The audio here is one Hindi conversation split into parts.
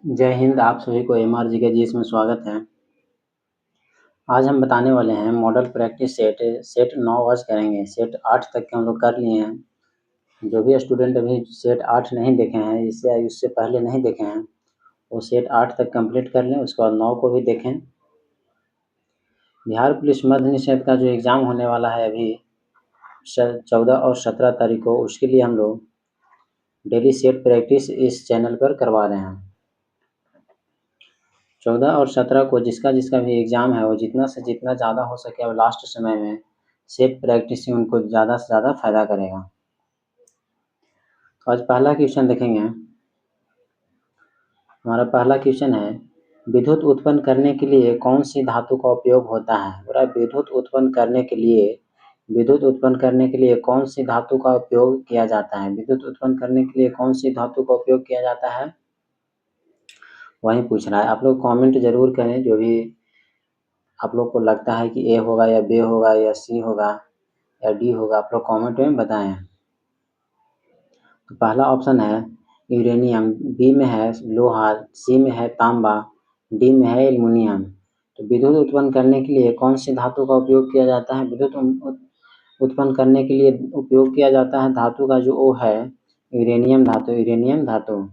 जय हिंद। आप सभी को MRGK में स्वागत है। आज हम बताने वाले हैं मॉडल प्रैक्टिस सेट 9 आज करेंगे। सेट 8 तक के हम लोग कर लिए हैं। जो भी स्टूडेंट अभी सेट 8 नहीं देखे हैं, इससे पहले नहीं देखे हैं, वो सेट 8 तक कंप्लीट कर लें, उसके बाद 9 को भी देखें। बिहार पुलिस मध्य निषेध का जो एग्ज़ाम होने वाला है अभी 14 और 17 तारीख को, उसके लिए हम लोग डेली सेट प्रैक्टिस इस चैनल पर करवा रहे हैं। 14 और 17 को जिसका भी एग्ज़ाम है, वो जितना से जितना ज़्यादा हो सके और लास्ट समय में सेट प्रैक्टिस से उनको ज़्यादा से ज़्यादा फायदा करेगा। तो आज पहला क्वेश्चन देखेंगे। हमारा पहला क्वेश्चन है, विद्युत उत्पन्न करने के लिए कौन सी धातु का उपयोग होता है। पूरा विद्युत उत्पन्न करने के लिए कौन सी धातु का उपयोग किया जाता है। विद्युत उत्पन्न करने के लिए कौन सी धातु का उपयोग किया जाता है, वही पूछ रहा है। आप लोग कमेंट जरूर करें, जो भी आप लोग को लगता है कि ए होगा या बी होगा या सी होगा या डी होगा, आप लोग कमेंट में बताएं। तो पहला ऑप्शन है यूरेनियम, बी में है लोहा, सी में है तांबा, डी में है एल्युमिनियम। तो विद्युत उत्पन्न करने के लिए कौन सी धातु का उपयोग किया जाता है। विद्युत उत्पन्न करने के लिए उपयोग किया जाता है धातु का जो वो है यूरेनियम धातु।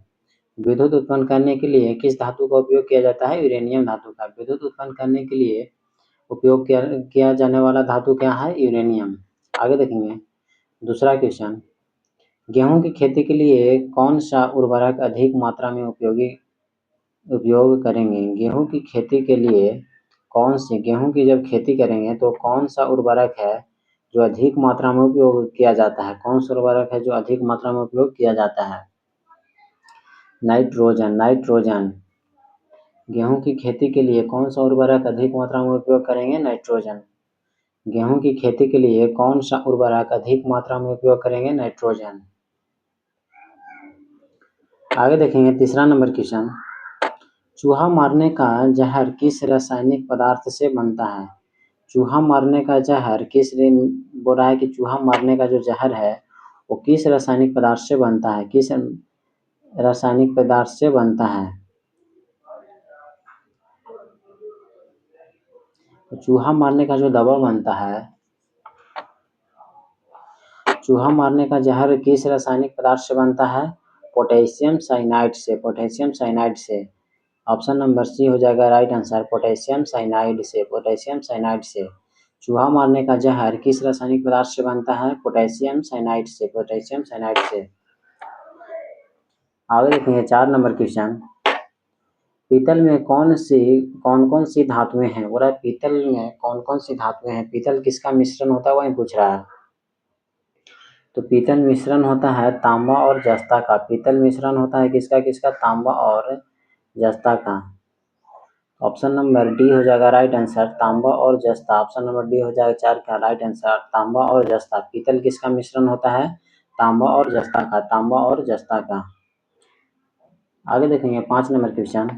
विद्युत उत्पन्न करने के लिए किस धातु का उपयोग किया जाता है, यूरेनियम धातु का। विद्युत उत्पन्न करने के लिए उपयोग किया जाने वाला धातु क्या है, यूरेनियम। आगे देखेंगे दूसरा क्वेश्चन, गेहूं की खेती के लिए कौन सा उर्वरक अधिक मात्रा में उपयोग करेंगे। गेहूं की खेती के लिए गेहूं की जब खेती करेंगे तो कौन सा उर्वरक है जो अधिक मात्रा में उपयोग किया जाता है। कौन सा उर्वरक है जो अधिक मात्रा में उपयोग किया जाता है, नाइट्रोजन। गेहूं की खेती के लिए कौन सा उर्वरक अधिक मात्रा में उपयोग करेंगे, नाइट्रोजन। गेहूं की खेती के लिए कौन सा उर्वरक अधिक मात्रा में उपयोग करेंगे, नाइट्रोजन। आगे देखेंगे तीसरा नंबर क्वेश्चन, चूहा मारने का जहर किस रासायनिक पदार्थ से बनता है। चूहा मारने का जहर बोल रहा है कि चूहा मारने का जो जहर है वो किस रासायनिक पदार्थ से बनता है, किस रासायनिक पदार्थ से बनता है। तो चूहा मारने का जो दवा बनता है, चूहा मारने का जहर किस रासायनिक पदार्थ से बनता है, पोटेशियम साइनाइड से। ऑप्शन नंबर सी हो जाएगा राइट आंसर, पोटेशियम साइनाइड से। चूहा मारने का जहर किस रासायनिक पदार्थ से बनता है, पोटेशियम साइनाइड से। आगे देखेंगे 4 नंबर क्वेश्चन, पीतल में कौन कौन सी धातुएं हैं। बोला पीतल में कौन कौन सी धातुएं हैं, पीतल किसका मिश्रण होता है वही पूछ रहा है। तो पीतल मिश्रण होता है तांबा और जस्ता का। पीतल मिश्रण होता है किसका, तांबा और जस्ता का। ऑप्शन नंबर डी हो जाएगा राइट आंसर, तांबा और जस्ता। ऑप्शन नंबर डी हो जाएगा 4 का राइट आंसर, तांबा और जस्ता। पीतल किसका मिश्रण होता है, तांबा और जस्ता का। आगे देखेंगे 5 नंबर क्वेश्चन,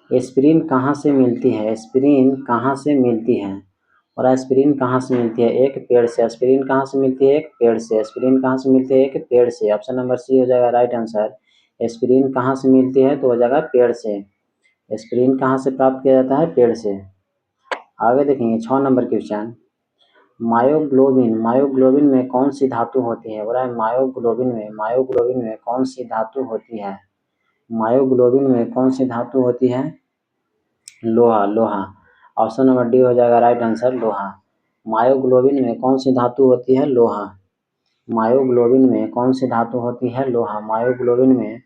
एस्पिरिन कहाँ से मिलती है। और एस्पिरिन कहाँ से मिलती है, एक पेड़ से। एस्पिरिन कहाँ से मिलती है, एक पेड़ से। ऑप्शन नंबर सी हो जाएगा राइट आंसर, एस्पिरिन कहाँ से मिलती है तो हो जाएगा पेड़ से। एस्पिरिन कहाँ से प्राप्त किया जाता है, पेड़ से। आगे देखेंगे 6 नंबर क्वेश्चन, मायोग्लोबिन में कौन सी धातु होती है। बोला है मायोग्लोबिन में कौन सी धातु होती है। मायोग्लोबिन में कौन सी धातु होती है, लोहा। ऑप्शन नंबर डी हो जाएगा राइट आंसर, लोहा। मायोग्लोबिन में कौन सी धातु होती है, लोहा। मायोग्लोबिन में कौन सी धातु होती है, लोहा। मायोग्लोबिन में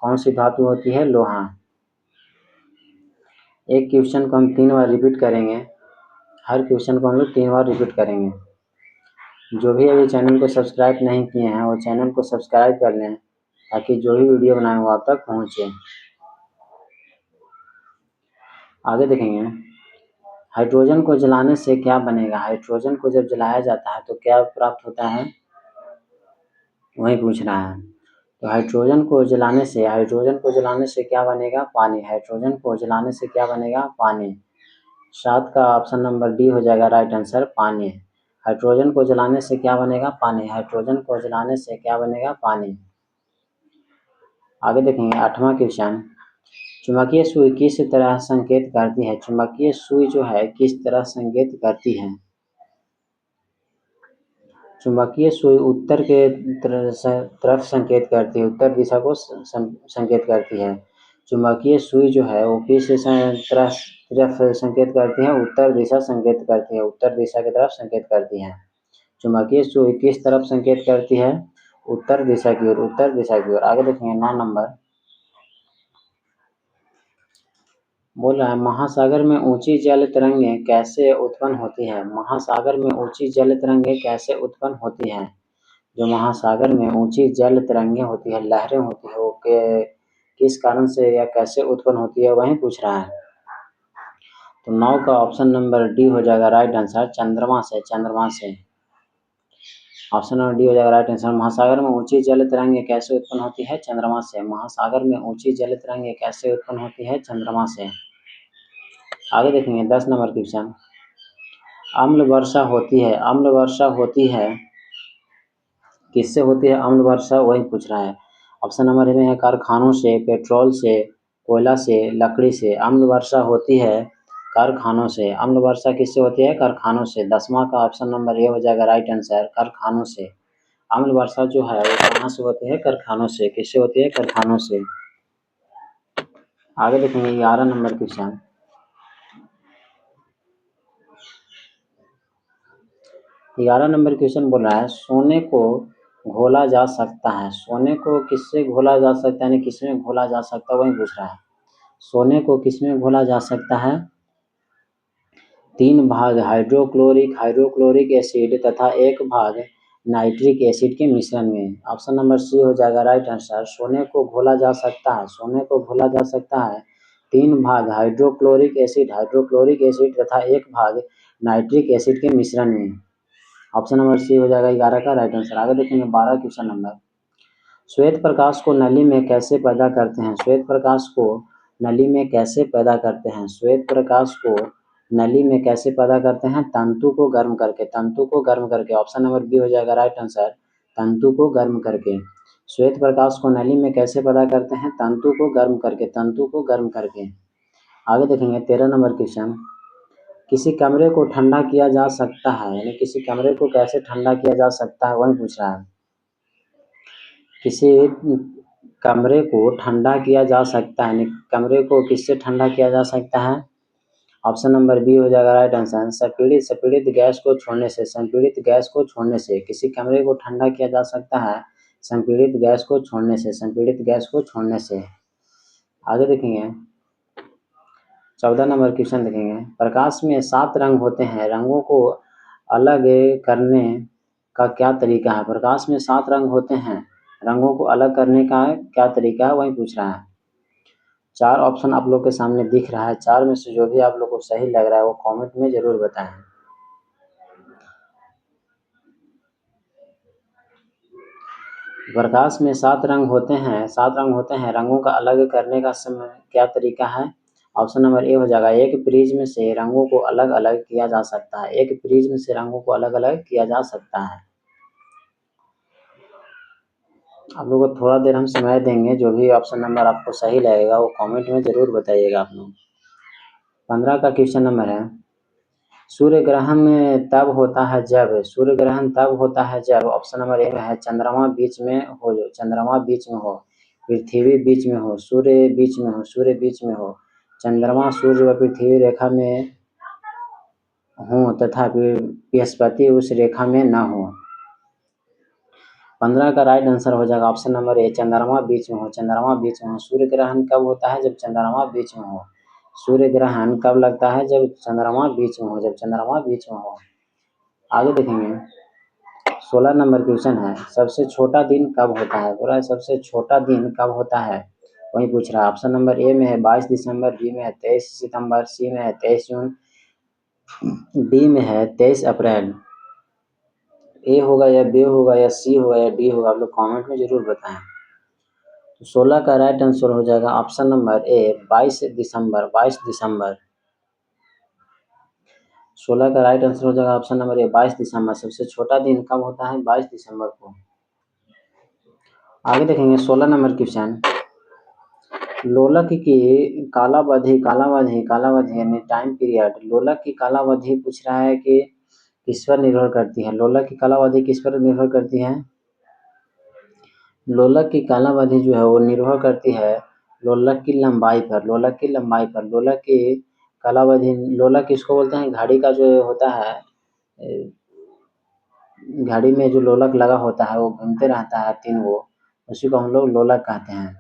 कौन सी धातु होती है, लोहा। एक क्वेश्चन को हम 3 बार रिपीट करेंगे, हर क्वेश्चन को हम लोग 3 बार रिपीट करेंगे। जो भी अभी चैनल को सब्सक्राइब नहीं किए हैं वो चैनल को सब्सक्राइब कर लें, ताकि जो भी वीडियो बनाए वो आप तक पहुँचे। आगे देखेंगे, हाइड्रोजन को जलाने से क्या बनेगा। हाइड्रोजन को जब जलाया जाता है तो क्या प्राप्त होता है, वही पूछ रहा है। तो हाइड्रोजन को जलाने से क्या बनेगा, पानी। हाइड्रोजन को जलाने से क्या बनेगा, पानी। 7 का ऑप्शन नंबर डी हो जाएगा राइट आंसर, पानी। हाइड्रोजन को जलाने से क्या बनेगा, पानी। हाइड्रोजन को जलाने से क्या बनेगा, पानी। आगे देखेंगे 8वां क्वेश्चन, चुंबकीय सुई किस तरह संकेत करती है? चुंबकीय सुई जो है किस तरह संकेत करती है? चुंबकीय सुई उत्तर के तरफ संकेत करती है, उत्तर दिशा को संकेत करती है। चुंबकीय सुई जो है वो किस तरफ संकेत करती है? उत्तर दिशा संकेत करती है, उत्तर दिशा की तरफ संकेत करती है। चुंबकीय सुई किस तरफ संकेत करती है? उत्तर दिशा की ओर, उत्तर दिशा की ओर। आगे देखेंगे 9 नंबर, बोल रहा है महासागर में ऊंची जल तरंगें कैसे उत्पन्न होती है? महासागर में ऊंची जल तरंगें कैसे उत्पन्न होती हैं? जो महासागर में ऊंची जल तरंगें होती है, लहरें होती है, वो किस कारण से या कैसे उत्पन्न होती है वही पूछ रहा है। तो 9 का ऑप्शन नंबर डी हो जाएगा राइट आंसर, चंद्रमा से, चंद्रमा से। ऑप्शन नंबर डी हो जाएगा राइट आंसर। महासागर में ऊंची जल तरंगें कैसे उत्पन्न होती है? चंद्रमा से। महासागर में ऊंची जल तरंगें कैसे उत्पन्न होती है? चंद्रमा से। आगे देखेंगे 10 नंबर क्वेश्चन, अम्ल वर्षा होती है, अम्ल वर्षा होती है किससे होती है? अम्ल वर्षा वही पूछ रहा है। ऑप्शन नंबर ए में है कारखानों से, पेट्रोल से, कोयला से, लकड़ी से। अम्ल वर्षा होती है कारखानों से। अम्ल वर्षा किससे होती है? कारखानों से। 10वां का ऑप्शन नंबर ए हो जाएगा राइट आंसर, कारखानों से। अम्ल वर्षा जो है वो कहाँ से होती है? कारखानों से। किससे होती है? कारखानों से। आगे देखेंगे 11 नंबर क्वेश्चन, 11 नंबर क्वेश्चन बोल रहा है सोने को घोला जा सकता है। सोने को किससे घोला जा सकता है, यानी किसमें घोला जा सकता है वही पूछ रहा है। सोने को किसमें घोला जा सकता है? 3 भाग हाइड्रोक्लोरिक एसिड तथा 1 भाग नाइट्रिक एसिड के मिश्रण में। ऑप्शन नंबर सी हो जाएगा राइट आंसर। सोने को घोला जा सकता है, सोने को घोला जा सकता है 3 भाग हाइड्रोक्लोरिक एसिड तथा 1 भाग नाइट्रिक एसिड के मिश्रण में। ऑप्शन नंबर सी हो जाएगा 11 का राइट आंसर। आगे देखेंगे 12 क्वेश्चन नंबर, श्वेत प्रकाश को नली में कैसे पैदा करते हैं? श्वेत प्रकाश को नली में कैसे पैदा करते हैं? श्वेत प्रकाश को नली में कैसे पैदा करते हैं? तंतु को गर्म करके, तंतु को गर्म करके। ऑप्शन नंबर बी हो जाएगा राइट आंसर, तंतु को गर्म करके। श्वेत प्रकाश को नली में कैसे पैदा करते हैं? तंतु को गर्म करके, तंतु को गर्म करके। आगे देखेंगे 13 नंबर क्वेश्चन, किसी कमरे को ठंडा किया जा सकता है, यानी किसी कमरे को कैसे ठंडा किया जा सकता है वही पूछ रहा है। किसी कमरे को ठंडा किया जा सकता है, यानी कमरे को किससे ठंडा किया जा सकता है? ऑप्शन नंबर बी हो जाएगा राइट आंसर, संपीड़ित गैस को छोड़ने से, संपीड़ित गैस को छोड़ने से। किसी कमरे को ठंडा किया जा सकता है संपीड़ित गैस को छोड़ने से, संपीड़ित गैस को छोड़ने से। आगे देखेंगे 14 नंबर क्वेश्चन देखेंगे, प्रकाश में 7 रंग होते हैं, रंगों को अलग करने का क्या तरीका है? प्रकाश में 7 रंग होते हैं, रंगों को अलग करने का क्या तरीका है वही पूछ रहा है। 4 ऑप्शन आप लोग के सामने दिख रहा है, 4 में से जो भी आप लोग को सही लग रहा है वो कमेंट में जरूर बताएं। प्रकाश में 7 रंग होते हैं, 7 रंग होते हैं, रंगों का अलग करने का समय क्या तरीका है? ऑप्शन नंबर ए हो जाएगा, एक प्रिज्म से रंगों को अलग अलग किया जा सकता है, एक प्रिज्म से रंगों को अलग अलग किया जा सकता है। आप लोगों को थोड़ा देर हम समय देंगे, जो भी ऑप्शन नंबर आपको सही लगेगा वो कमेंट में जरूर बताइएगा आप लोग। 15 का क्वेश्चन नंबर है, सूर्य ग्रहण में तब होता है जब, सूर्य ग्रहण तब होता है जब, ऑप्शन नंबर ए में है चंद्रमा बीच में हो, जो चंद्रमा बीच में हो, पृथ्वी बीच में हो, सूर्य बीच में हो, सूर्य बीच में हो, चंद्रमा सूर्य व पृथ्वी रेखा में हो तथा बृहस्पति उस रेखा में न हो। 15 का राइट आंसर हो जाएगा ऑप्शन नंबर ए, चंद्रमा बीच में हो, चंद्रमा बीच में हो। सूर्य ग्रहण कब होता है? जब चंद्रमा बीच में हो। सूर्य ग्रहण कब लगता है? जब चंद्रमा बीच में हो, जब चंद्रमा बीच में हो। आगे देखेंगे 16 नंबर क्वेश्चन है, सबसे छोटा दिन कब होता है? पूरा सबसे छोटा दिन कब होता है वही पूछ रहा है। ऑप्शन नंबर ए में है 22 दिसंबर, बी में है 23 सितंबर, सी में है 23 जून, डी में है 23 अप्रैल। ए होगा या बी होगा या सी होगा या डी होगा, आप लोग कमेंट में जरूर बताएं। तो 16 का राइट आंसर हो जाएगा ऑप्शन नंबर ए, 22 दिसंबर, 22 दिसंबर। 16 का राइट आंसर हो जाएगा ऑप्शन नंबर ए, 22 दिसंबर। सबसे छोटा दिन कब होता है? 22 दिसंबर को। आगे देखेंगे 16 नंबर क्वेश्चन, लोलक की कालावधि कालावधि कालावधि यानी टाइम पीरियड, लोलक की कालावधि पूछ रहा है कि किस पर निर्भर करती है? लोलक की कालावधि किस पर निर्भर करती है? लोलक की कालावधि जो है वो निर्भर करती है लोलक की लंबाई पर। लोलक की लंबाई पर लोलक की कालावधि, लोलक किसको बोलते हैं? घड़ी का जो होता है, घड़ी में जो लोलक लगा होता है वो घूमते रहता है तीन वो, उसी को हम लोग लोलक कहते हैं।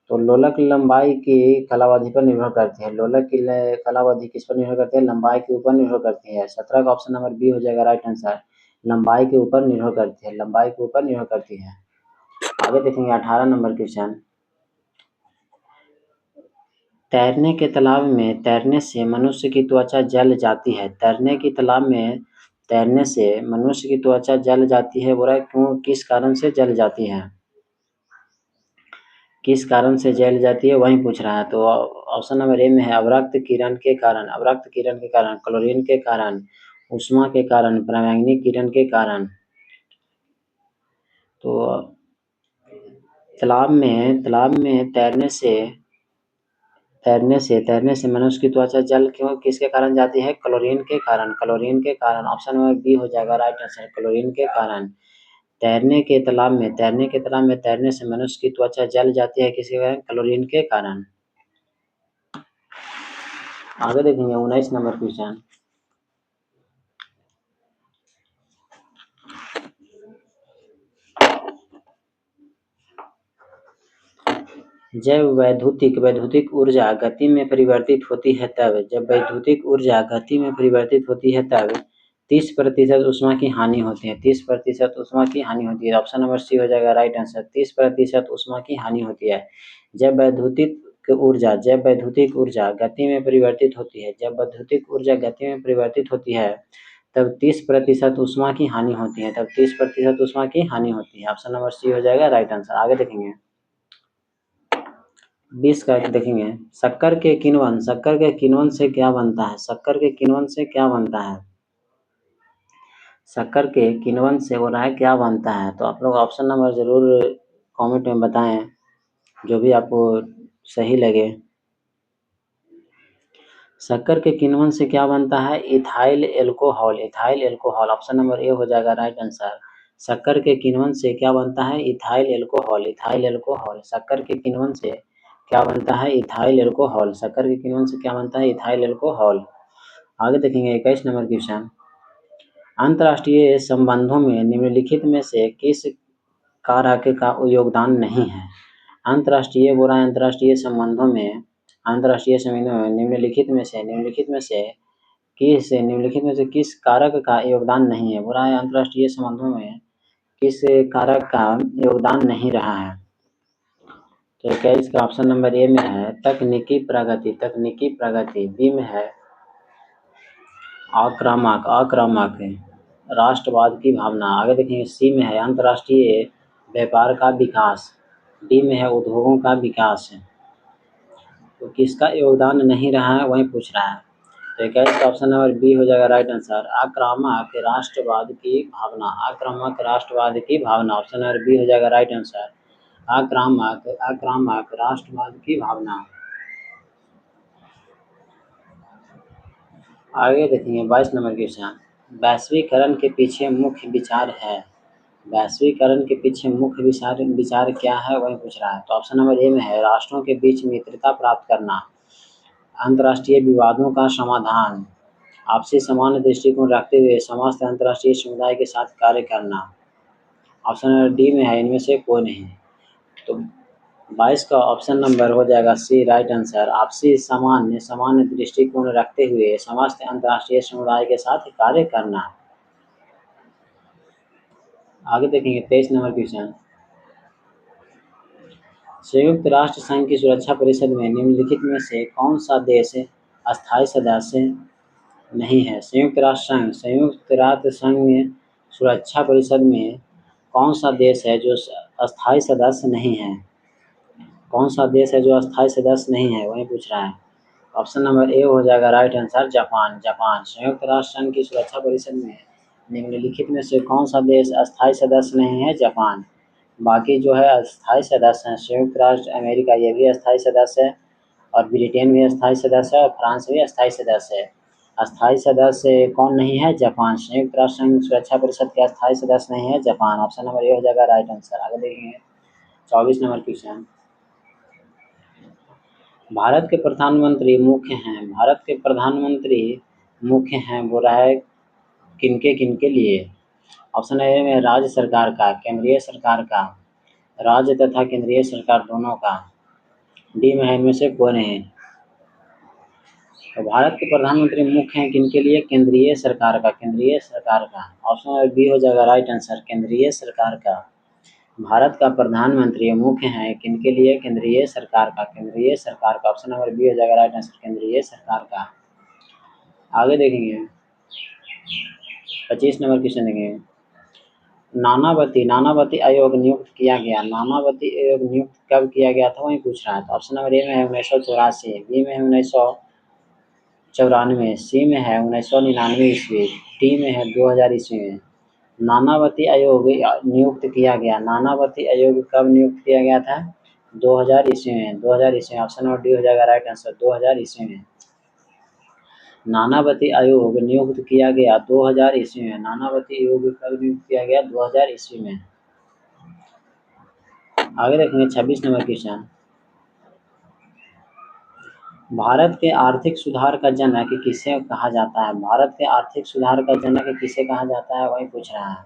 तो लोलक लंबाई की कालावधि पर निर्भर करती है। लोलक की कालावधि किस पर निर्भर करती है? लंबाई के ऊपर निर्भर करती है। 17 का ऑप्शन नंबर बी हो जाएगा राइट आंसर। लंबाई के ऊपर निर्भर करती है, लंबाई के ऊपर निर्भर करती है। आगे देखेंगे 18 नंबर क्वेश्चन। तैरने के तालाब में तैरने से मनुष्य की त्वचा जल जाती है। तैरने की तालाब में तैरने से मनुष्य की त्वचा जल जाती है, बोला क्यों, किस कारण से जल जाती है? किस कारण से जल जाती है वही पूछ रहा है। तो ऑप्शन नंबर ए में है अवरक्त किरण के कारण, अवरक्त किरण के कारण, क्लोरीन के कारण, ऊष्मा के कारण, पराबैंगनी किरण के कारण। तो तालाब में तैरने से मनुष्य की त्वचा जल क्यों किसके कारण जाती है? क्लोरीन के कारण, क्लोरीन के कारण। ऑप्शन नंबर बी हो जाएगा राइट आंसर, क्लोरीन के कारण। तैरने के तालाब में तैरने से मनुष्य की त्वचा जल जाती है, किसके कारण? क्लोरीन के कारण। आगे देखेंगे 19 नंबर क्वेश्चन। जब वैद्युतिक ऊर्जा गति में परिवर्तित होती है तब, जब वैद्युतिक ऊर्जा गति में परिवर्तित होती है तब 30% ऊष्मा की हानि होती है। 30% ऊष्मा की हानि होती है। ऑप्शन नंबर सी हो जाएगा राइट आंसर, 30% ऊष्मा की हानि होती है। जब वैद्युतिक ऊर्जा गति में परिवर्तित होती है, जब वैद्युतिक ऊर्जा गति में परिवर्तित होती है तब 30% ऊष्मा की हानि होती है, तब 30% ऊष्मा की हानि होती है। ऑप्शन नंबर सी हो जाएगा राइट आंसर। आगे देखेंगे 20 का देखेंगे। शक्कर के किण्वन से क्या बनता है? शक्कर के किण्वन से क्या बनता है? शक्कर के किण्वन से हो रहा है क्या बनता है? तो आप लोग ऑप्शन नंबर जरूर कमेंट में बताएं, जो भी आपको सही लगे। शक्कर के किण्वन से क्या बनता है? Ethyl alcohol, ethyl alcohol. Option number A हो जाएगा राइट आंसर। शक्कर के किण्वन से क्या बनता है? Ethyl alcohol, ethyl alcohol. शक्कर के किण्वन से क्या बनता है? Ethyl alcohol. शक्कर के किण्वन से क्या बनता है? Ethyl alcohol. आगे देखेंगे 21 नंबर क्वेश्चन। अंतर्राष्ट्रीय संबंधों में निम्नलिखित में से किस कारक का योगदान नहीं है? अंतर्राष्ट्रीय बोला है, अंतर्राष्ट्रीय संबंधों में निम्नलिखित में से किस कारक का योगदान नहीं है? बोला है अंतर्राष्ट्रीय संबंधों में किस कारक का योगदान नहीं रहा है? तो क्या इसका ऑप्शन नंबर ए में है तकनीकी प्रगति, तकनीकी प्रगति। बी में है आक्रामक राष्ट्रवाद की भावना। आगे देखेंगे सी में है अंतर्राष्ट्रीय व्यापार का विकास। डी में है उद्योगों का विकास। तो किसका योगदान नहीं रहा है वही पूछ रहा है। तो इसका ऑप्शन नंबर बी हो जाएगा राइट आंसर, आक्रामक राष्ट्रवाद की भावना, आक्रामक राष्ट्रवाद की भावना। ऑप्शन नंबर बी हो जाएगा राइट आंसर, आक्रामक राष्ट्रवाद की भावना। आगे देखेंगे 22 नंबर क्वेश्चन। वैश्वीकरण के पीछे मुख्य विचार है। वैश्वीकरण के पीछे मुख्य विचार क्या है वही पूछ रहा है। तो ऑप्शन नंबर ए में है राष्ट्रों के बीच मित्रता प्राप्त करना, अंतर्राष्ट्रीय विवादों का समाधान, आपसी समान दृष्टिकोण रखते हुए समस्त अंतर्राष्ट्रीय समुदाय के साथ कार्य करना। ऑप्शन नंबर डी में है इनमें से कोई नहीं। तो 22 का ऑप्शन नंबर हो जाएगा सी राइट आंसर, आपसी समान दृष्टिकोण रखते हुए समस्त अंतर्राष्ट्रीय समुदाय के साथ कार्य करना। आगे देखेंगे 23 नंबर क्वेश्चन। संयुक्त राष्ट्र संघ की सुरक्षा परिषद में निम्नलिखित में से कौन सा देश अस्थायी सदस्य नहीं है? संयुक्त राष्ट्र संघ सुरक्षा परिषद में कौन सा देश है जो अस्थायी सदस्य नहीं है? कौन सा देश है जो अस्थायी सदस्य नहीं है वही पूछ रहा है। ऑप्शन नंबर ए हो जाएगा राइट आंसर, जापान। जापान संयुक्त राष्ट्र संघ की सुरक्षा परिषद में निम्नलिखित में से कौन सा देश अस्थायी सदस्य नहीं है? जापान। बाकी जो है अस्थायी सदस्य हैं, संयुक्त राष्ट्र अमेरिका ये भी अस्थायी सदस्य है, और ब्रिटेन भी अस्थायी सदस्य है, और फ्रांस भी अस्थायी सदस्य है। अस्थायी सदस्य कौन नहीं है? जापान। संयुक्त राष्ट्र संघ सुरक्षा परिषद के अस्थायी सदस्य नहीं है जापान। ऑप्शन नंबर ए हो जाएगा राइट आंसर। आगे देखेंगे 24 नंबर क्वेश्चन। भारत के प्रधानमंत्री मुख्य हैं, भारत के प्रधानमंत्री मुख्य हैं, वो रहा है किनके किनके लिए? ऑप्शन ए में राज्य सरकार का, केंद्रीय सरकार का, राज्य तथा केंद्रीय सरकार दोनों का, डी में है इनमें से कोई नहीं। तो भारत के प्रधानमंत्री मुख्य हैं किनके लिए? केंद्रीय सरकार का, केंद्रीय सरकार का। ऑप्शन नंबर बी हो जाएगा राइट आंसर, केंद्रीय सरकार का। भारत का प्रधानमंत्री मुख्य हैं किनके लिए? केंद्रीय सरकार का, केंद्रीय सरकार का। ऑप्शन नंबर बी हो जाएगा राइट आंसर, केंद्रीय सरकार का। आगे देखेंगे 25 नंबर क्वेश्चन देखेंगे। नानावती आयोग नियुक्त किया गया, नानावती आयोग नियुक्त कब किया गया था वही पूछ रहा है। तो ऑप्शन नंबर ए में है 1984, बी में है 1994, सी में है 1999 ईस्वी, डी में है 2000 ईस्वी में। नानावती आयोग नियुक्त किया गया, नानावती आयोग कब नियुक्त किया गया था? 2000 ईस्वी में, 2000 ईस्वी में। ऑप्शन नंबर डी हो जाएगा राइट आंसर, 2000 ईस्वी में। नानावती आयोग नियुक्त किया गया 2000 ईस्वी में। नानावती आयोग कब नियुक्त किया गया? 2000 ईस्वी में। आगे देखेंगे 26 नंबर क्वेश्चन। भारत के आर्थिक सुधार का जनक किसे कहा जाता है? भारत के आर्थिक सुधार का जनक किसे कहा जाता है वही पूछ रहा है।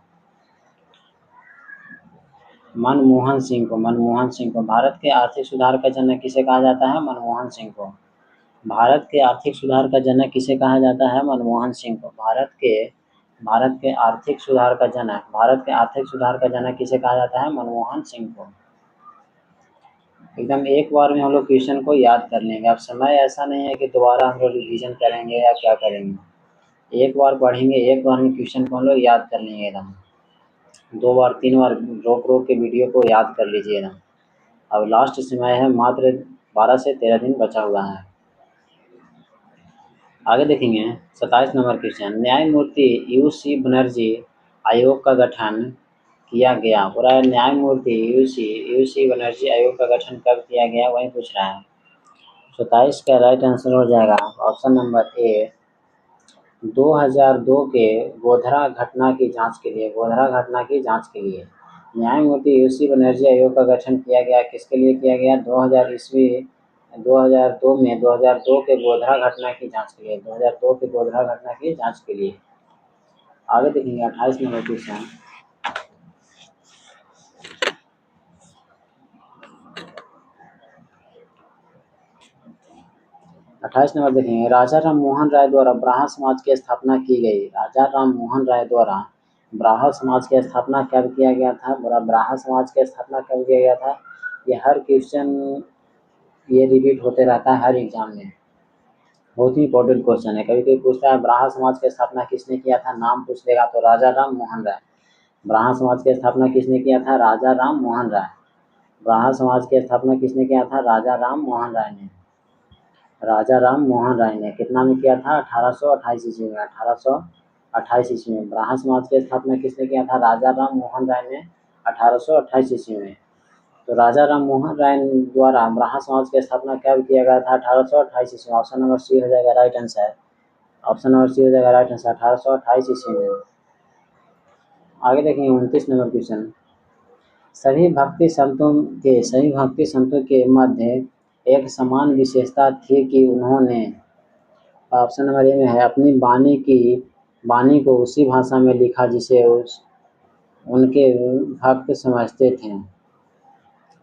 मनमोहन सिंह को, मनमोहन सिंह को। भारत के आर्थिक सुधार का जनक किसे कहा जाता है? मनमोहन सिंह को। भारत के आर्थिक सुधार का जनक किसे कहा जाता है? मनमोहन सिंह को। भारत के आर्थिक सुधार का जनक, भारत के आर्थिक सुधार का जनक किसे कहा जाता है? मनमोहन सिंह को। एकदम एक बार में हम लोग क्वेश्चन को याद कर लेंगे। अब समय ऐसा नहीं है कि दोबारा हम लोग रिविजन करेंगे या क्या करेंगे। एक बार पढ़ेंगे, एक बार में क्वेश्चन को हम लोग याद कर लेंगे एकदम। 2 बार 3 बार रोक रोक के वीडियो को याद कर लीजिए एकदम। अब लास्ट समय है, मात्र 12 से 13 दिन बचा हुआ है। आगे देखेंगे 27 नंबर क्वेश्चन। न्यायमूर्ति यूसी बनर्जी आयोग का गठन किया गया। पूरा न्यायमूर्ति यूसी बनर्जी आयोग का गठन कब किया गया वही पूछ रहा है। 27 का राइट आंसर हो जाएगा ऑप्शन नंबर ए 2002 के गोधरा घटना की जांच के लिए, गोधरा घटना की जांच के लिए न्यायमूर्ति यूसी बनर्जी आयोग का गठन किया गया। किसके लिए किया गया? 2000 ईस्वी 2002 में 2002 के गोधरा घटना की जांच के लिए, 2002 के गोधरा घटना की जांच के लिए। आगे देखेंगे 28 नंबर क्वेश्चन। 28 नंबर देखेंगे। राजा राम मोहन राय द्वारा ब्राह्मण समाज की स्थापना की गई। राजा राम मोहन राय द्वारा ब्राह्मण समाज की स्थापना कब किया गया था? ब्राह्मण समाज की स्थापना कब किया गया था? ये हर क्वेश्चन ये रिपीट होते रहता है हर एग्जाम में, बहुत ही इंपॉर्टेंट क्वेश्चन है। कभी कभी पूछता है ब्राह्मण समाज की स्थापना किसने किया था, नाम पूछ लेगा तो राजा राम मोहन राय। ब्राह्मण समाज की स्थापना किसने किया था? राजा राम मोहन राय। ब्राह्मण समाज की स्थापना किसने किया था? राजा राम मोहन राय ने। राजा राम मोहन राय ने कितना में किया था? 1828 ईस्वी में, 1828 ईस्वी में। ब्राह्मण समाज की स्थापना किसने किया था? राजा राम मोहन राय ने 1828 ईस्वी में। तो राजा राम मोहन राय द्वारा ब्राह्मण समाज की स्थापना कब किया गया था? 1828 ईस्वी में। ऑप्शन नंबर सी हो जाएगा right answer, option number C हो जाएगा राइट आंसर, 1828 ईस्वी में। आगे देखेंगे 29 नंबर क्वेश्चन। सभी भक्ति संतों के मध्य एक समान विशेषता थी कि उन्होंने, ऑप्शन नंबर ए में है, अपनी वाणी को उसी भाषा में लिखा जिसे उनके भक्त समझते थे।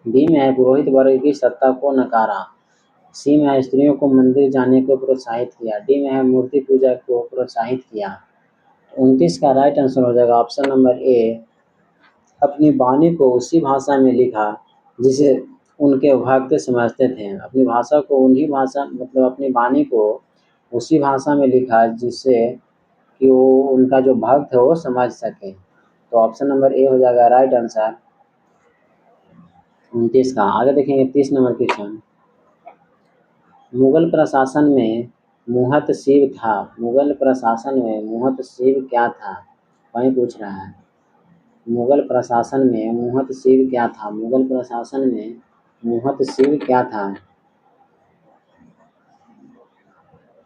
बी में है पुरोहित वर्ग की सत्ता को नकारा। सी में है स्त्रियों को मंदिर जाने को प्रोत्साहित किया। डी में है मूर्ति पूजा को प्रोत्साहित किया। 29 का राइट आंसर हो जाएगा ऑप्शन नंबर ए, अपनी वाणी को उसी भाषा में लिखा जिसे उनके भक्त समझते थे। अपनी भाषा को उन्हीं भाषा मतलब अपनी वाणी को उसी भाषा में लिखा जिससे कि वो उनका जो भक्त है वो समझ सके। तो ऑप्शन नंबर ए हो जाएगा राइट आंसर 29 का। आगे देखेंगे 30 नंबर क्वेश्चन। मुगल प्रशासन में मुहत शिव था, मुगल प्रशासन में मुहत शिव क्या था वही पूछ रहा है। मुगल प्रशासन में मुहतसिब क्या था? मुगल प्रशासन में मुहतसिब क्या था?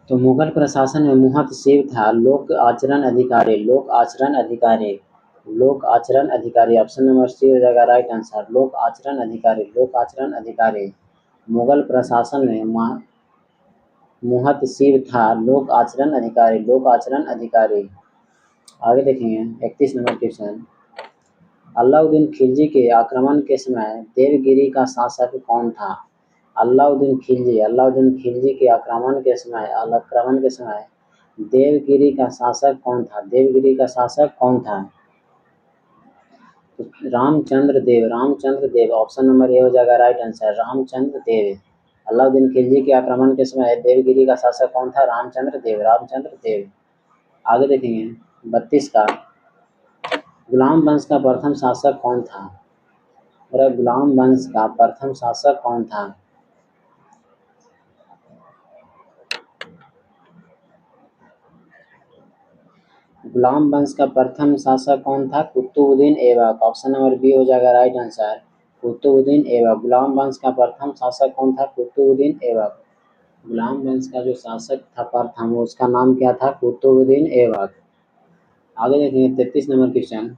तो मुगल प्रशासन में मुहतसिब था लोक आचरण अधिकारी। लोक आचरण अधिकारी, लोक आचरण अधिकारी। ऑप्शन नंबर सी हो जाएगा राइट आंसर। लोक आचरण अधिकारी, लोक आचरण अधिकारी। मुगल प्रशासन में मुहतसिब था लोक आचरण अधिकारी, लोक आचरण अधिकारी। आगे देखेंगे 31 नंबर क्वेश्चन। अलाउद्दीन खिलजी के आक्रमण के समय देवगिरी का शासक कौन था? अलाउद्दीन खिलजी के आक्रमण के समय देवगिरी का शासक कौन था? देवगिरी का शासक कौन था? तो रामचंद्र देव। ऑप्शन नंबर ए हो जाएगा राइट आंसर, रामचंद्र देव। अलाउद्दीन खिलजी के आक्रमण के समय देवगिरी का शासक कौन था? रामचंद्र देव। आगे देखेंगे 32 का। गुलाम वंश का प्रथम शासक कौन था? गुलाम वंश का प्रथम शासक कौन था? गुलाम वंश का प्रथम शासक कौन था? Qutubuddin Aibak. Option number B हो जाएगा राइट आंसर, कुतुबुद्दीन ऐबक। गुलाम वंश का प्रथम शासक कौन था? कुतुबुद्दीन ऐबक। गुलाम वंश का जो शासक था प्रथम, उसका नाम क्या था? कुतुबुद्दीन ऐबक। आगे देखेंगे 33 नंबर क्वेश्चन।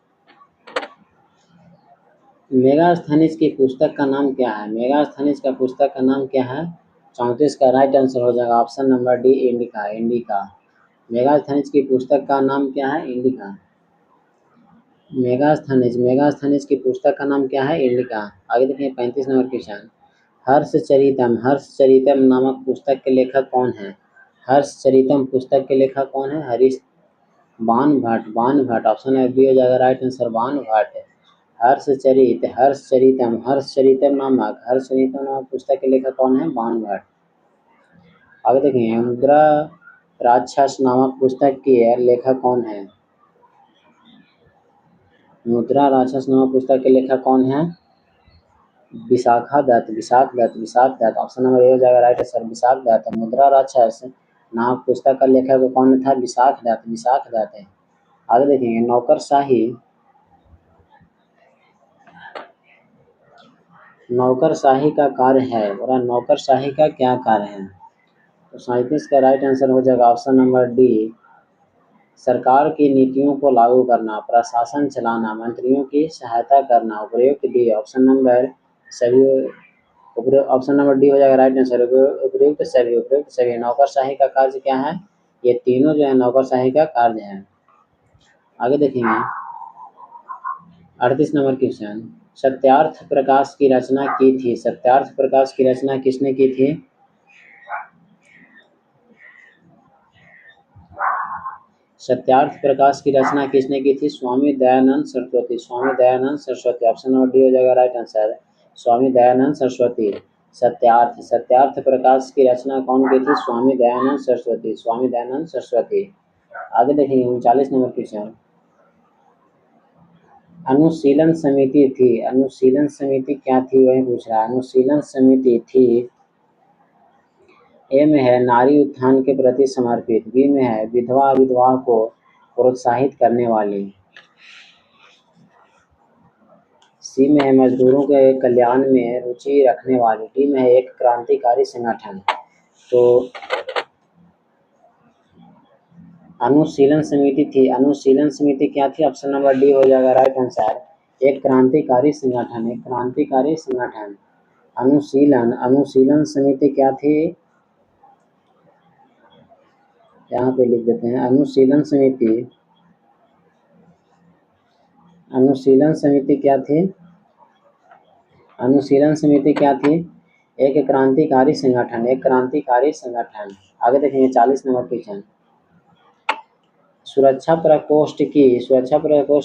मेगास्थनीज की पुस्तक का नाम क्या है? मेगास्थनीज का पुस्तक का नाम क्या है? 34 का राइट आंसर हो जाएगा option number D, indica. Megasthenes की पुस्तक का नाम क्या है? इंडिका। मेगास्थनीज की पुस्तक का नाम क्या है? इंडिका। आगे देखिए 35 नंबर क्वेश्चन। हर्षचरितम नामक पुस्तक के लेखक कौन है? हर्षचरितम पुस्तक के लेखक कौन है? बाण भट्ट। ऑप्शन है बी हो जाएगा राइट आंसर, बाण भट्ट। हर्षचरितम नामक पुस्तक के लेखक कौन है? बाण भट्ट। आगे देखेंगे मुद्रा राक्षस नामक पुस्तक के लेखक कौन है? मुद्रा राक्षस नामक पुस्तक के लेखक कौन है? Vishakha Datta. Option number A हो जाएगा राइट आंसर, विशाख दत्त। मुद्रा राक्षस नामक पुस्तक का लेखक कौन था? विशाख दत्त। आगे देखेंगे नौकरशाही का कार्य है, और नौकरशाही का क्या कार्य है? तो 37 का राइट आंसर हो जाएगा ऑप्शन नंबर डी, सरकार की नीतियों को लागू करना, प्रशासन चलाना, मंत्रियों की सहायता करना। उपयुक्त डी। ऑप्शन नंबर डी हो जाएगा राइट आंसर, उपयुक्त सभी। नौकरशाही का कार्य क्या है? ये तीनों जो है नौकरशाही का कार्य है। आगे देखेंगे 38 नंबर क्वेश्चन। सत्यार्थ प्रकाश की रचना की थी? सत्यार्थ प्रकाश की रचना किसने की थी? सत्यार्थ प्रकाश की रचना किसने की थी? Swami Dayanand Saraswati. Option number D हो जाएगा राइट आंसर, स्वामी दयानंद सरस्वती। सत्यार्थ प्रकाश की रचना कौन की थी? स्वामी दयानंद सरस्वती। आगे देखेंगे 39 नंबर क्वेश्चन। अनुशीलन समिति क्या थी? वही पूछ रहा है। अनुशीलन समिति थी, ए में है नारी उत्थान के प्रति समर्पित, बी में है विधवा को प्रोत्साहित करने वाली, सी में है मजदूरों के कल्याण में रुचि रखने वाली, डी में है एक क्रांतिकारी संगठन। तो अनुशीलन समिति क्या थी? ऑप्शन नंबर डी हो जाएगा राइट आंसर, एक क्रांतिकारी संगठन। अनुशीलन समिति क्या थी? यहाँ पे लिख देते हैं अनुशीलन समिति क्या थी? अनुशीलन समिति क्या थी? एक क्रांतिकारी संगठन। आगे देखेंगे 40 नंबर क्वेश्चन। सुरक्षा प्रकोष्ठ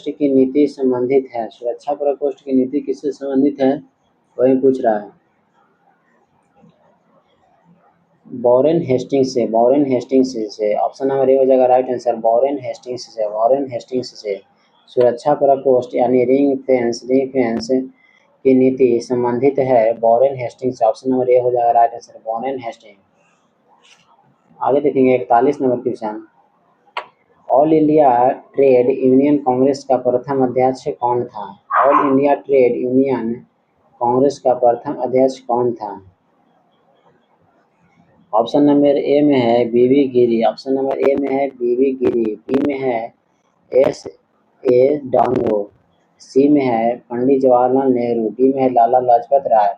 की नीति संबंधित है। सुरक्षा प्रकोष्ठ की नीति किससे संबंधित है? वही पूछ रहा है। वॉरेन हेस्टिंग्स से। ऑप्शन नंबर ए हो जाएगा राइट आंसर, वॉरेन हेस्टिंग्स से। सुरक्षा प्रकोष्ठ यानी रिंग फेंस की नीति संबंधित है वॉरेन हेस्टिंग्स से। ऑप्शन नंबर ए हो जाएगा राइट आंसर, वॉरेन हेस्टिंग्स। आगे देखेंगे 41 number question. All India Trade Union Congress का प्रथम अध्यक्ष कौन था? All India Trade Union Congress का प्रथम अध्यक्ष कौन था? ऑप्शन नंबर ए में है बीबी गिरी, ऑप्शन नंबर ए में है बीबी गिरी, बी में है एस ए डांगो, सी में है पंडित जवाहरलाल नेहरू, डी में है Lala Lajpat Rai.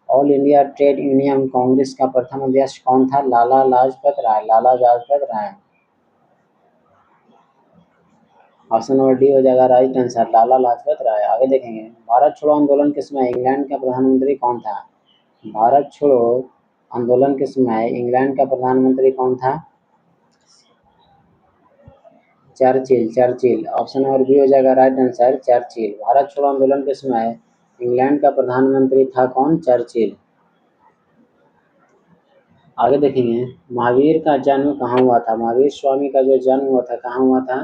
All India Trade Union Congress का प्रथम अध्यक्ष कौन था? Lala Lajpat Rai, Lala Lajpat Rai. Option number D हो जाएगा राइट आंसर, लाला लाजपत राय। आगे देखेंगे, भारत छोड़ो आंदोलन के समय इंग्लैंड का प्रधानमंत्री कौन था? भारत छोड़ो आंदोलन के समय इंग्लैंड का प्रधानमंत्री कौन था? Churchill, Churchill. Option number B हो जाएगा राइट आंसर, चर्चिल। भारत छोड़ो आंदोलन के समय इंग्लैंड का प्रधानमंत्री था कौन? चर्चिल। आगे देखेंगे, महावीर का जन्म कहाँ हुआ था? महावीर स्वामी का जो जन्म हुआ था कहाँ हुआ था,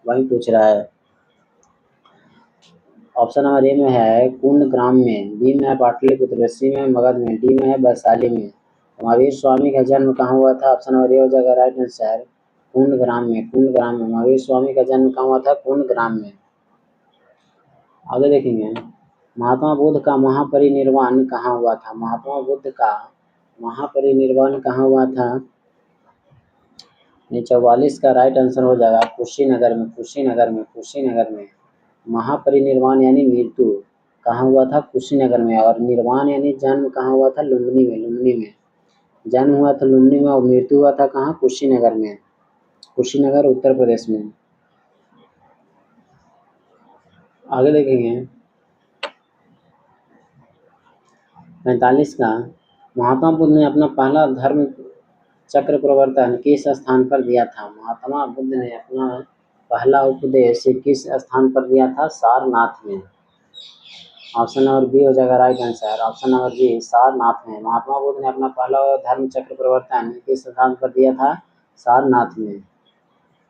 वही पूछ रहा है। ऑप्शन नंबर ए में है कुंडग्राम में, बी में है पाटलिपुत्र, सी में है मगध में, डी में है वैशाली में। महावीर स्वामी का जन्म कहाँ हुआ था? ऑप्शन नंबर ए हो जाएगा राइट आंसर, कुंडग्राम में, कुंडग्राम में। महावीर स्वामी का जन्म कहाँ हुआ था? कुंडग्राम में। आगे देखेंगे, महात्मा बुद्ध का महापरिनिर्वाण कहाँ हुआ था? महात्मा बुद्ध का महापरिनिर्वाण कहाँ हुआ था? 44 का राइट आंसर हो जाएगा कुशीनगर में, कुशीनगर में, कुशीनगर में। महापरिनिर्वाण यानी मृत्यु कहाँ हुआ था? कुशीनगर में। और निर्वाण यानी जन्म कहाँ हुआ था? लुम्बिनी में, लुम्बिनी में। जन्म हुआ था लुम्बिनी में और मृत्यु हुआ था कहाँ? कुशीनगर में, कुशीनगर उत्तर प्रदेश में। आगे देखेंगे 45 का, महात्मा बुद्ध ने अपना पहला धर्म चक्र प्रवर्तन किस स्थान पर दिया था? महात्मा बुद्ध ने अपना पहला उपदेश किस स्थान पर दिया था? सारनाथ में। ऑप्शन नंबर बी हो जाएगा right answer, option number B, Sarnath में। महात्मा बुद्ध ने अपना पहला धर्म चक्र प्रवर्तन किस स्थान पर दिया था? सारनाथ में।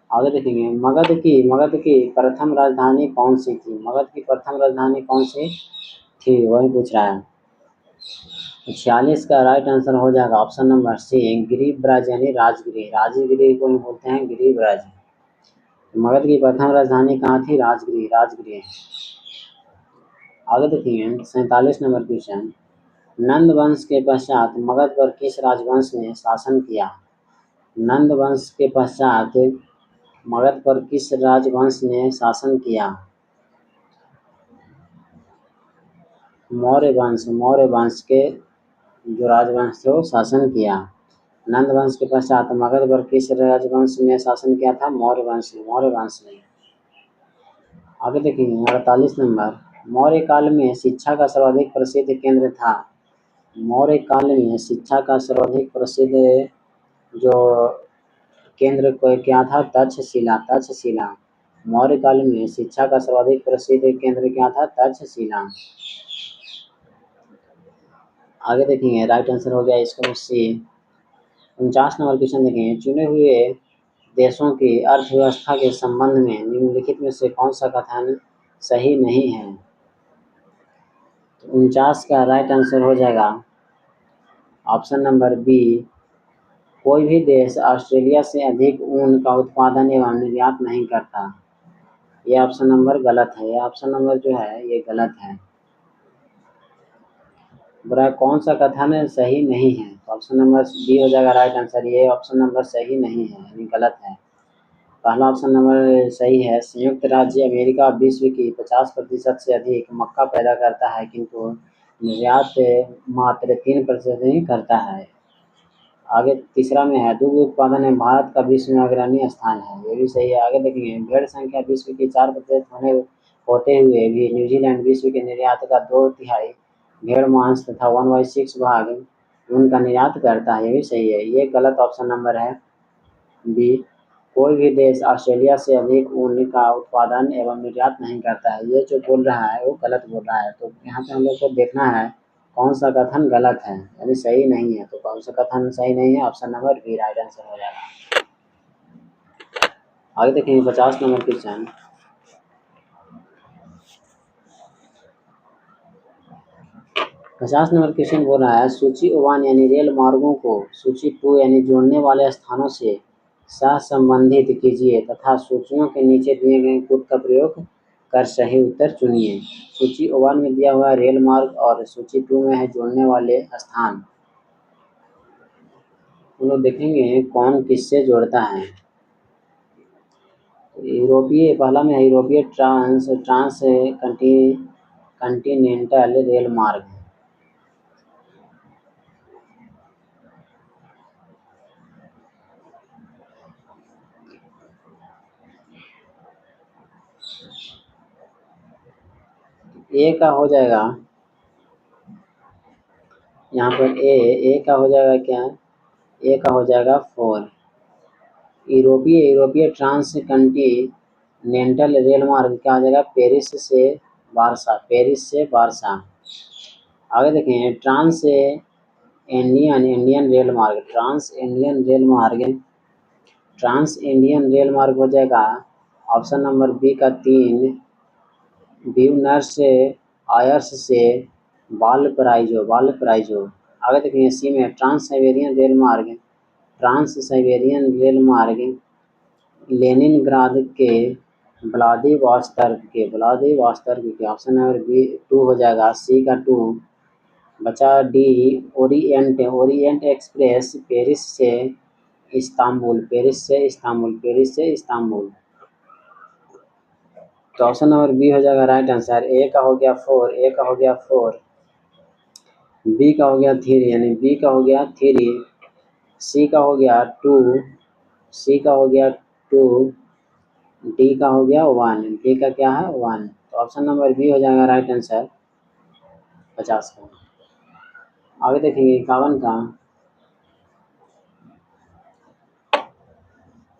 आगे देखेंगे, मगध की प्रथम राजधानी कौन सी थी? मगध की प्रथम राजधानी कौन सी थी, वही पूछ रहा है। 46 का राइट आंसर हो जाएगा ऑप्शन नंबर सी, गिरिब्राज यानी राजगिरी, राजगिरी को बोलते हैं गिरिब्राज। मगध की प्रथम राजधानी कहाँ थी? राजगिरी, राजगिरी। आगे देखेंगे 47 नंबर क्वेश्चन, नंद वंश के पश्चात मगध पर किस राजवंश ने शासन किया? नंद वंश के पश्चात मगध पर किस राजवंश ने शासन किया? मौर्य वंश, मौर्य वंश के जो राजवंश थे वो शासन किया। नंद वंश के पश्चात मगध पर किस राजवंश ने शासन किया था? मौर्य वंश ने, मौर्य वंश ने। आगे देखेंगे 48 नंबर, मौर्य काल में शिक्षा का सर्वाधिक प्रसिद्ध केंद्र था। मौर्य काल में शिक्षा का सर्वाधिक प्रसिद्ध जो केंद्र को क्या था? तक्षशिला, तक्षशिला। मौर्य काल में शिक्षा का सर्वाधिक प्रसिद्ध केंद्र क्या था? तक्षशिला। आगे देखेंगे राइट आंसर हो गया इसका सी। 49 नंबर क्वेश्चन देखेंगे, चुने हुए देशों की अर्थव्यवस्था के संबंध में निम्नलिखित में से कौन सा कथन सही नहीं है? 49 का राइट आंसर हो जाएगा ऑप्शन नंबर बी, कोई भी देश ऑस्ट्रेलिया से अधिक ऊन का उत्पादन एवं निर्यात नहीं करता। ये ऑप्शन नंबर गलत है, ये ऑप्शन नंबर जो है ये गलत है। बुरा कौन सा कथन सही नहीं है? तो ऑप्शन नंबर बी हो जाएगा राइट आंसर, ये ऑप्शन नंबर सही नहीं है यानी गलत है। पहला ऑप्शन नंबर सही है, संयुक्त राज्य अमेरिका विश्व की 50% से अधिक मक्का पैदा करता है किंतु निर्यात मात्र 3% ही करता है। आगे तीसरा में है, दुग्ध उत्पादन में भारत का विश्व में अग्रणी स्थान है, ये भी सही है। आगे देखेंगे, भेड़ संख्या विश्व की 4% होते हुए भी न्यूजीलैंड विश्व के निर्यात का 2/3 भेड़ मांस तथा 1/6 भाग उनका निर्यात करता है, ये भी सही है। ये गलत ऑप्शन नंबर है बी, कोई भी देश ऑस्ट्रेलिया से अधिक ऊन का उत्पादन एवं निर्यात नहीं करता है, ये जो बोल रहा है वो गलत बोल रहा है। तो यहाँ पे हम लोग को देखना है कौन सा कथन गलत है यानी सही नहीं है। तो कौन सा कथन सही नहीं है? Option number B right answer हो जाएगा। आगे देखिए 50 नंबर क्वेश्चन, बोल रहा है, सूची 1 यानी रेल मार्गों को सूची 2 यानी जोड़ने वाले स्थानों से सहसंबंधित कीजिए तथा सूचियों के नीचे दिए गए कोड का प्रयोग कर सही उत्तर चुनिए। सूची 1 में दिया हुआ रेल मार्ग और सूची 2 में है जोड़ने वाले स्थान। हम लोग देखेंगे कौन किससे जोड़ता है। यूरोपीय, पहला में है यूरोपीय ट्रांस कंटिनेंटल रेल मार्ग। ए का हो जाएगा यहाँ पर ए का हो जाएगा क्या, ए का हो जाएगा 4। यूरोपीय ट्रांस कंटिनेंटल रेल मार्ग क्या हो जाएगा, पेरिस से वारसा। आगे देखें ट्रांस इंडियन रेल मार्ग, ट्रांस इंडियन रेल मार्ग हो जाएगा ऑप्शन नंबर बी का 3, ब्यूनर्स आयर्स से वालपराइजो। आगे देखेंगे सी में ट्रांस साइबेरियन रेल मार्ग लेनिनग्राद के व्लादिवोस्तोक के ऑप्शन नंबर बी 2 हो जाएगा, सी का 2 बचा। डी ओरिएंट एक्सप्रेस पेरिस से इस्तांबुल। तो ऑप्शन नंबर बी हो जाएगा राइट आंसर। ए का हो गया 4, बी का हो गया 3 यानी बी का हो गया 3, सी का हो गया 2, डी का हो गया 1, डी का क्या है 1। तो ऑप्शन नंबर बी हो जाएगा राइट आंसर 50 का। आगे देखेंगे 51 का।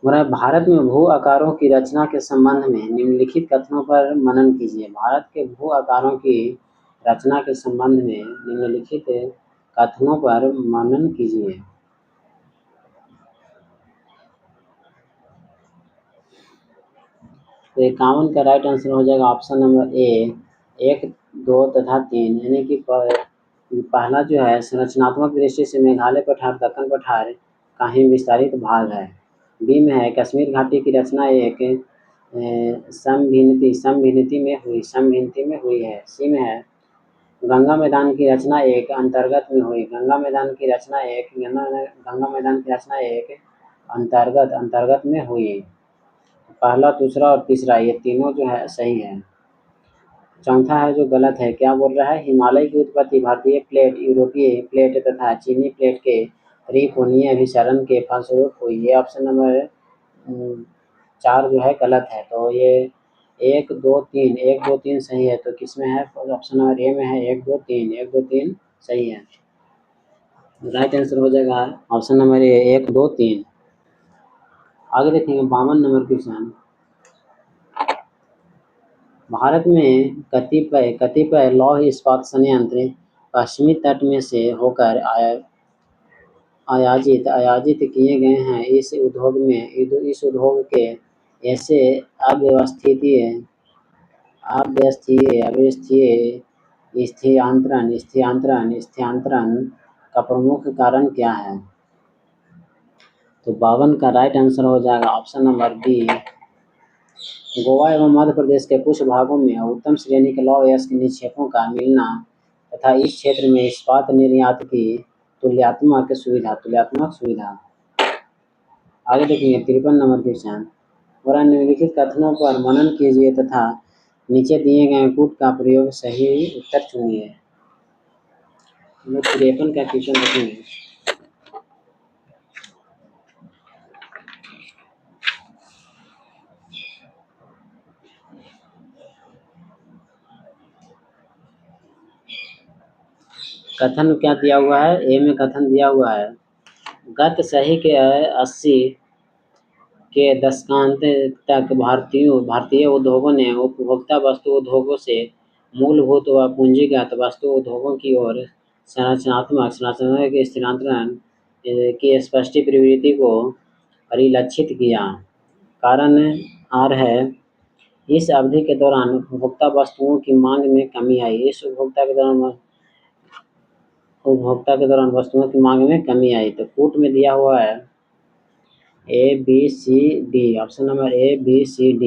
भारत में भू आकारों की रचना के संबंध में निम्नलिखित कथनों पर मनन कीजिए। भारत के भू आकारों की रचना के संबंध में निम्नलिखित कथनों पर मनन कीजिए। तो 51 का राइट आंसर हो जाएगा ऑप्शन नंबर ए 1, 2 तथा 3, यानी कि पहला जो है संरचनात्मक दृष्टि से मेघालय पठार दक्कन पठार का ही विस्तारित भाग है। बी में है कश्मीर घाटी की रचना एक समभिन्नति में हुई है। सी में है गंगा मैदान की रचना एक अंतर्गत में हुई। गंगा मैदान की रचना एक अंतर्गत में हुई। पहला, दूसरा और तीसरा ये तीनों जो है सही है। चौथा है जो गलत है, क्या बोल रहा है, हिमालय की उत्पत्ति भारतीय प्लेट, यूरोपीय प्लेट तथा चीनी प्लेट के त्रिकोणीय अभिसरण के फलस्वरूप हुई। ये ऑप्शन नंबर 4 जो है गलत है। तो ये 1, 2, 3 सही है। तो किस में है, ऑप्शन नंबर ए में है 1, 2, 3 सही है। राइट आंसर हो जाएगा ऑप्शन नंबर ए 1, 2, 3। आगे देखेंगे 52 नंबर क्वेश्चन। भारत में कतिपय लौह इस्पात संयंत्र पश्चिमी तट में से होकर आयाजित किए गए हैं। इस उद्योग के ऐसे अव्यवस्थित स्थानांतरण का प्रमुख कारण क्या है। तो 52 का राइट आंसर हो जाएगा ऑप्शन नंबर बी। गोवा एवं मध्य प्रदेश के कुछ भागों में उत्तम श्रेणी के लौह अयस्क निक्षेपों का मिलना तथा इस क्षेत्र में इस्पात निर्यात की तुलनात्मक सुविधा। आगे देखेंगे 53 नंबर क्वेश्चन। और निम्नलिखित कथनों पर मनन कीजिए तथा नीचे दिए गए कूट का प्रयोग सही उत्तर चुनिए। 53 का क्वेश्चन देखेंगे। कथन क्या दिया हुआ है, ए में कथन दिया हुआ है गत सही के 80 के दशकांत तक भारतीय उद्योगों ने उपभोक्ता वस्तु उद्योगों से मूलभूत व पूंजीगत वस्तु उद्योगों की ओर संरचनात्मक स्थानांतरण की स्पष्ट प्रवृत्ति को परिलक्षित किया। कारण आर है, इस अवधि के दौरान उपभोक्ता वस्तुओं की मांग में कमी आई। उपभोक्ता के दौरान वस्तुओं की मांग में कमी आई। तो कूट में दिया हुआ है ABCD, ऑप्शन नंबर ABCD।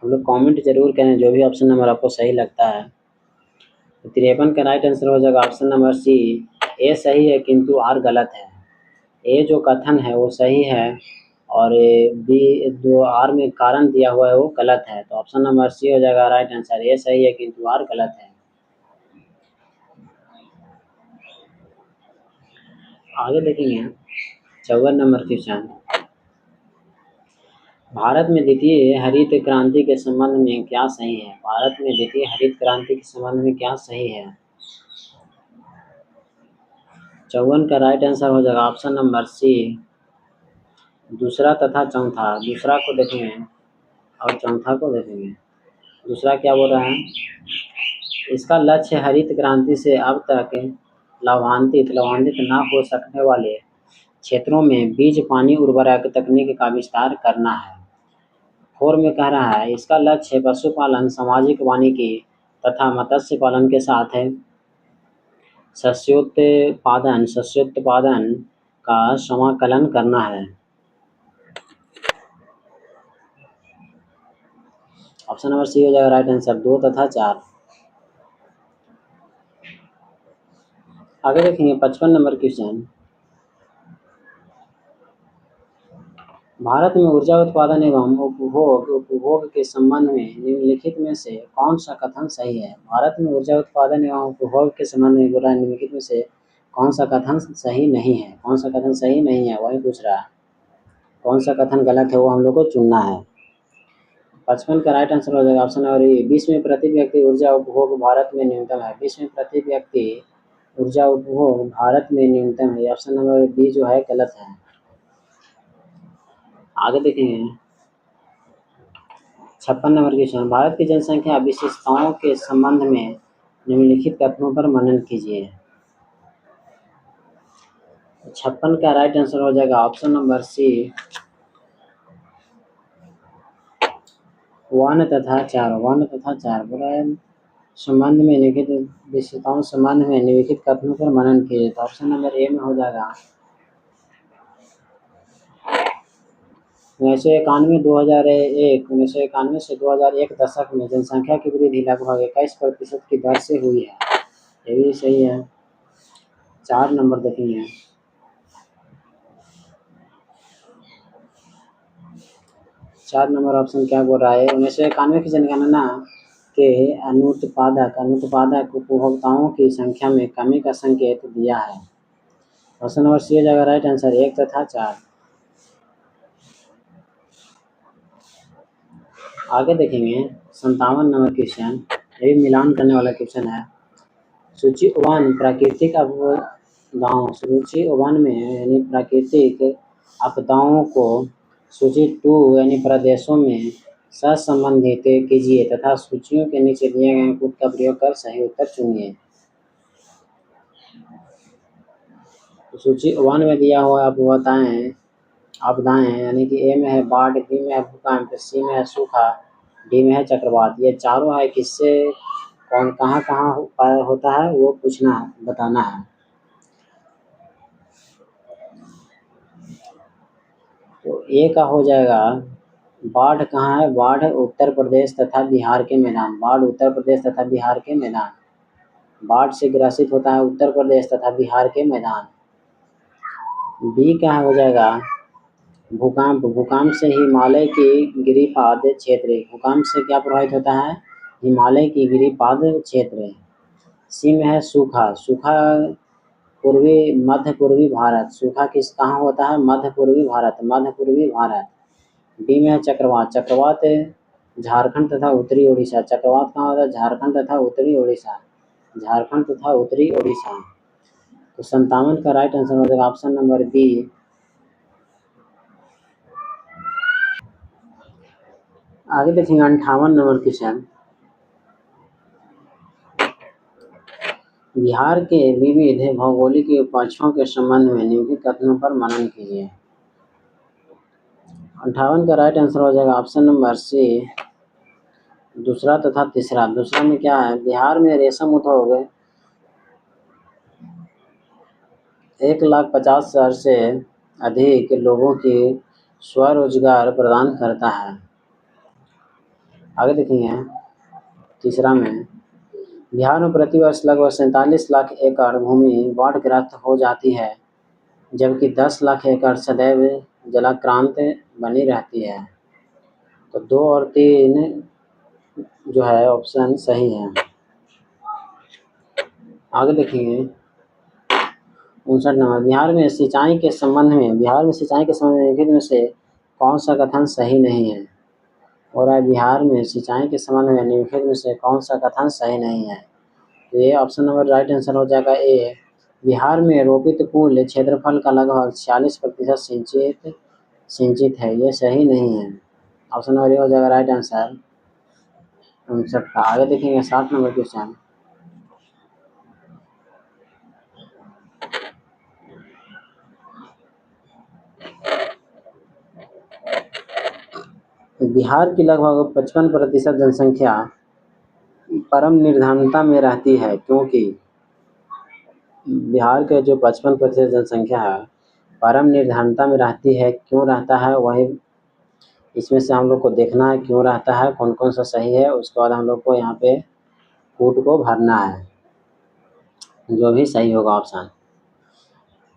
हम लोग कमेंट जरूर करें जो भी ऑप्शन नंबर आपको सही लगता है। तो 53 का राइट आंसर हो जाएगा ऑप्शन नंबर सी, ए सही है किंतु आर गलत है। ए जो कथन है वो सही है और बी जो आर में कारण दिया हुआ है वो गलत है। तो ऑप्शन नंबर सी हो जाएगा राइट आंसर, ए सही है किंतु आर गलत है। आगे देखेंगे 54 नंबर क्वेश्चन। भारत में द्वितीय हरित क्रांति के संबंध में क्या सही है? भारत में द्वितीय हरित क्रांति के संबंध में क्या सही है? 54 का राइट आंसर हो जाएगा ऑप्शन नंबर सी, दूसरा तथा चौथा। दूसरा को देखेंगे और चौथा को देखेंगे। दूसरा क्या बोल रहा है? इसका लक्ष्य हरित क्रांति से अब तक लाभान्वित न हो सकने वाले क्षेत्रों में बीज पानी उर्वरक तकनीक का विस्तार करना है। 4 में कह रहा है इसका लक्ष्य पशुपालन, सामाजिक वानिकी तथा मत्स्य पालन के साथ है शस्योत्पादन का समाकलन करना है। ऑप्शन नंबर सी हो जाएगा राइट आंसर, 2 तथा 4। आगे देखेंगे 55 नंबर क्वेश्चन। भारत में ऊर्जा उत्पादन एवं उपभोग के संबंध में निम्नलिखित में से कौन सा कथन सही है? भारत में ऊर्जा उत्पादन एवं उपभोग के संबंध में बोला निम्नलिखित में से कौन सा कथन सही नहीं है? कौन सा कथन सही नहीं है वही पूछ रहा है। कौन सा कथन गलत है वो हम लोग को चुनना है। 55 का राइट आंसर हो जाएगा ऑप्शन नंबर ए, 20 में प्रति व्यक्ति ऊर्जा उपभोग भारत में न्यूनतम है। 20 में प्रति व्यक्ति ऊर्जा उपभोग भारत में न्यूनतम है। ऑप्शन नंबर बी जो है गलत है। आगे देखेंगे 56 नंबर क्वेश्चन। भारत की जनसंख्या विशेषताओं के संबंध में निम्नलिखित कथनों पर मनन कीजिए। 56 का राइट आंसर हो जाएगा ऑप्शन नंबर सी, 1 तथा 4। 1 तथा 4 बोला है संबंध में निम्नलिखित विशेषताओं संबंध में निम्नलिखित कथनों पर मनन कीजिए। तो ऑप्शन नंबर ए में हो जाएगा 1991 से 2001 दशक में जनसंख्या की वृद्धि लगभग 21% की दर से हुई है। ये भी सही है। 4 नंबर देखेंगे। 4 नंबर ऑप्शन क्या बोल रहा है? 1991 की जनगणना के अनुत्पादक उपभोक्ताओं की संख्या में कमी का संकेत दिया है। ऑप्शन नंबर सी हो जाएगा राइट आंसर, 1 तथा 4। आगे देखेंगे 57 नंबर क्वेश्चन। ये भी मिलान करने वाला क्वेश्चन है। सूची 1 प्राकृतिक आपदाओं, सूची 1 में यानी प्राकृतिक आपदाओं को सूची 2 यानी प्रदेशों में सहसंबंधित कीजिए तथा सूचियों के नीचे दिए गए कोड का प्रयोग कर सही उत्तर चुनिए। तो सूची 1 में दिया हुआ आप बताएं आपदाएं, यानी कि ए में है बाढ़, बी में है भूकंप, सी में है सूखा, डी में है चक्रवात। ये चारों है किससे कौन कहाँ कहाँ होता है वो पूछना है, बताना है। तो ए का हो जाएगा बाढ़ कहाँ है? बाढ़ उत्तर प्रदेश तथा बिहार के मैदान। बाढ़ उत्तर प्रदेश तथा बिहार के मैदान। बाढ़ से ग्रसित होता है उत्तर प्रदेश तथा बिहार के मैदान। बी का हो जाएगा भूकंप। भूकंप से हिमालय की गिरिपाद क्षेत्र। भूकंप से क्या प्रभावित होता है? हिमालय की गिरिपाद क्षेत्र। सी में है सूखा। सूखा मध्य पूर्वी भारत। सूखा कहाँ होता है? मध्य पूर्वी भारत। डी में है चक्रवात। चक्रवात झारखंड तथा उत्तरी उड़ीसा। चक्रवात कहाँ होता है? झारखंड तथा उत्तरी उड़ीसा। तो 57 का राइट आंसर हो जाएगा ऑप्शन नंबर बी। आगे देखेंगे 58 नंबर क्वेश्चन। बिहार के विविध भौगोलिक पक्षों के संबंध में निम्नलिखित कथनों पर मनन कीजिए। 58 का राइट आंसर हो जाएगा ऑप्शन नंबर सी, दूसरा तथा तीसरा। दूसरा में क्या है? बिहार में रेशम उद्योग 1,50,000 से अधिक लोगों के स्वरोजगार प्रदान करता है। आगे देखेंगे तीसरा में, बिहार में प्रतिवर्ष लगभग 47 लाख एकड़ भूमि बाढ़ग्रस्त हो जाती है, जबकि 10 लाख एकड़ सदैव जलाक्रांत बनी रहती है। तो 2 और 3 जो है ऑप्शन सही है। आगे देखेंगे 59 नंबर, बिहार में सिंचाई के संबंध में निम्नलिखित में से कौन सा कथन सही नहीं है। और बिहार में सिंचाई के संबंध में निम्नलिखित में से कौन सा कथन सही नहीं है। तो ये ऑप्शन नंबर राइट आंसर हो जाएगा ए, बिहार में रोपित कुल क्षेत्रफल का लगभग 46% सिंचित है। ये सही नहीं है। ऑप्शन नंबर ए हो जाएगा राइट आंसर 59 का। आगे देखेंगे 60 नंबर क्वेश्चन, बिहार की लगभग 55% जनसंख्या परम निर्धनता में रहती है, क्योंकि बिहार के जो 55% जनसंख्या है परम निर्धनता में रहती है। क्यों रहता है, वही इसमें से हम लोग को देखना है क्यों रहता है, कौन कौन सा सही है। उसके बाद हम लोग को यहाँ पे कूट को भरना है, जो भी सही होगा ऑप्शन।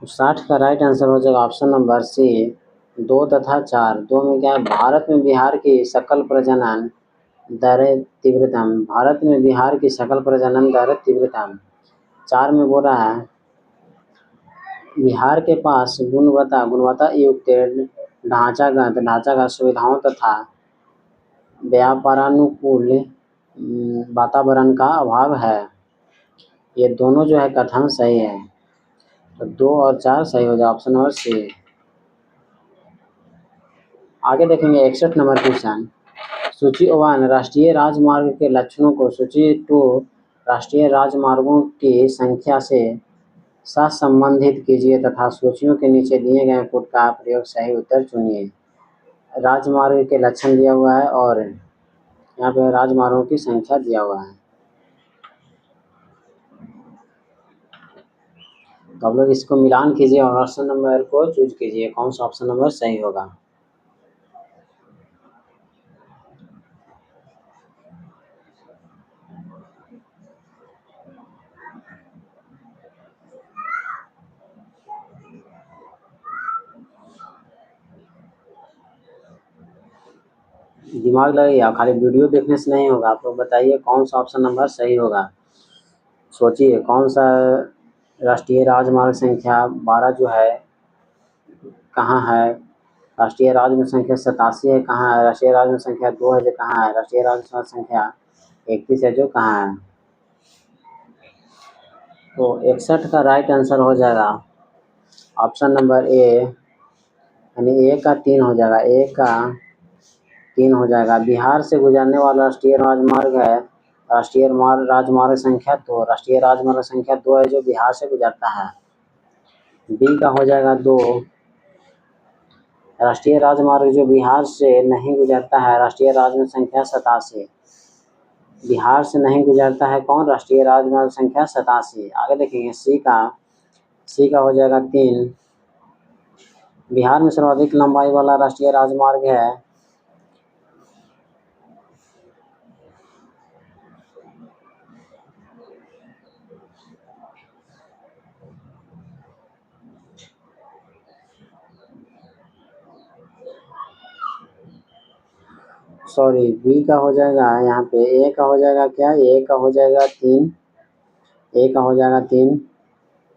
60 का राइट आंसर हो जाएगा ऑप्शन नंबर सी 2 तथा 4। 2 में क्या है, भारत में बिहार की सकल प्रजनन दर तीव्रतम, भारत में बिहार की सकल प्रजनन दर तीव्रतम। 4 में बोल रहा है बिहार के पास गुणवत्ता युक्त ढांचागत सुविधाओं तथा व्यापारानुकूल वातावरण का अभाव है। ये दोनों जो है कथन सही है। तो 2 और 4 सही हो जाए, ऑप्शन नंबर सी। आगे देखेंगे 61 नंबर क्वेश्चन, सूची 1 राष्ट्रीय राजमार्ग के लक्षणों को सूची 2 राष्ट्रीय राजमार्गों की संख्या से सहसंबंधित कीजिए तथा सूचियों के नीचे दिए गए पुट का प्रयोग सही उत्तर चुनिए। राजमार्ग के लक्षण दिया हुआ है और यहाँ पे राजमार्गों की संख्या दिया हुआ है। तो आप लोग इसको मिलान कीजिए और ऑप्शन नंबर को चूज कीजिए, कौन सा ऑप्शन नंबर सही होगा। दिमाग लगाइए, खाली वीडियो देखने से नहीं होगा। आप लोग बताइए कौन सा ऑप्शन नंबर सही होगा। सोचिए कौन सा राष्ट्रीय राजमार्ग संख्या 12 जो है कहाँ है, राष्ट्रीय राजमार्ग संख्या 87 है कहाँ है, राष्ट्रीय राजमार्ग संख्या 2 है जो कहाँ है, राष्ट्रीय राजमार्ग संख्या 31 है जो कहाँ है। तो 61 का राइट आंसर हो जाएगा ऑप्शन नंबर ए, यानी ए का 3 हो जाएगा, ए का 3 हो जाएगा। बिहार से गुजरने वाला राष्ट्रीय राजमार्ग है राष्ट्रीय राजमार्ग संख्या 2, राष्ट्रीय राजमार्ग संख्या 2 है जो बिहार से गुजरता है। बी का हो जाएगा 2, राष्ट्रीय राजमार्ग जो बिहार से नहीं गुजरता है राष्ट्रीय राजमार्ग संख्या 87। बिहार से नहीं गुजरता है कौन, राष्ट्रीय राजमार्ग संख्या 87। आगे देखेंगे सी का हो जाएगा 3, बिहार में सर्वाधिक लंबाई वाला राष्ट्रीय राजमार्ग है बी का हो जाएगा यहाँ पे, ए का हो जाएगा क्या, ए का हो जाएगा 3, ए का हो जाएगा 3,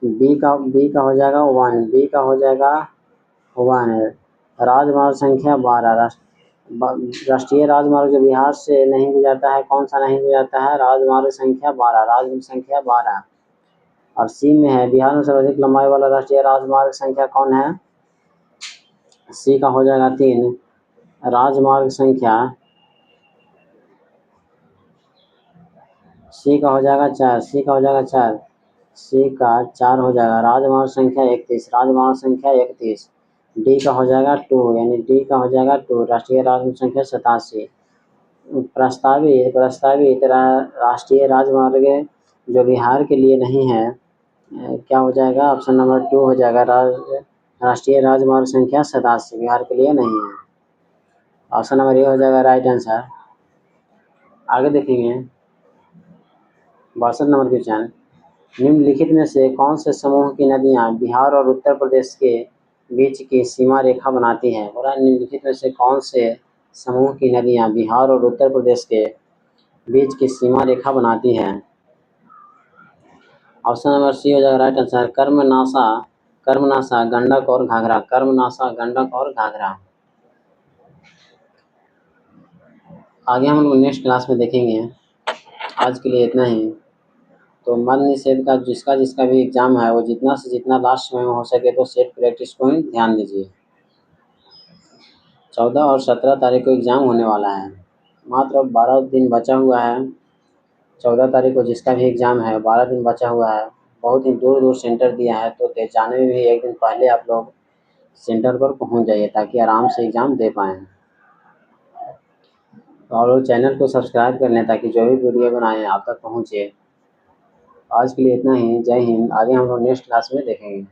बी का हो जाएगा 1, बी का हो जाएगा 1 है। राजमार्ग संख्या 12, राष्ट्रीय राजमार्ग जो बिहार से नहीं गुजरता है, कौन सा नहीं गुजरता है, राजमार्ग संख्या 12, राजमार्ग संख्या 12। और सी में है बिहार में सर्वाधिक लंबाई वाला राष्ट्रीय राजमार्ग संख्या कौन है, सी का हो जाएगा 3, राजमार्ग संख्या सी का हो जाएगा 4, सी का हो जाएगा 4, सी का 4 हो जाएगा, राजमार्ग संख्या 31, राजमार्ग संख्या 31। डी का हो जाएगा 2, यानी डी का हो जाएगा 2, राष्ट्रीय राजमार्ग संख्या 87। प्रस्तावित राष्ट्रीय राजमार्ग जो बिहार के लिए नहीं है क्या हो जाएगा, ऑप्शन नंबर 2 हो जाएगा राष्ट्रीय राजमार्ग संख्या 87 बिहार के लिए नहीं है। ऑप्शन नंबर ए हो जाएगा राइट आंसर। आगे देखेंगे 62 नंबर क्वेश्चन, निम्नलिखित में से कौन से समूह की नदियां बिहार और उत्तर प्रदेश के बीच की सीमा रेखा बनाती हैं? बोला निम्नलिखित में से कौन से समूह की नदियां बिहार और उत्तर प्रदेश के बीच की सीमा रेखा बनाती हैं? ऑप्शन नंबर सी हो जाएगा राइट आंसर, कर्मनाशा, गंडक और घाघरा। कर्मनाशा, गंडक और घाघरा। आगे हम लोग नेक्स्ट क्लास में देखेंगे। आज के लिए इतना ही। तो मद निषेध का जिसका जिसका भी एग्जाम है वो जितना से जितना लास्ट समय में हो सके तो सेट प्रैक्टिस पॉइंट ध्यान दीजिए। 14 और 17 तारीख को एग्जाम होने वाला है, मात्र 12 दिन बचा हुआ है। 14 तारीख को जिसका भी एग्जाम है 12 दिन बचा हुआ है। बहुत ही दूर दूर सेंटर दिया है, तो जाने में भी एक दिन पहले आप लोग सेंटर पर पहुंच जाइए ताकि आराम से एग्जाम दे पाएँ। और चैनल को सब्सक्राइब कर लें ताकि जो भी वीडियो बनाएं आप तक पहुंचे। आज के लिए इतना ही। जय हिंद। आगे हम लोग नेक्स्ट क्लास में देखेंगे।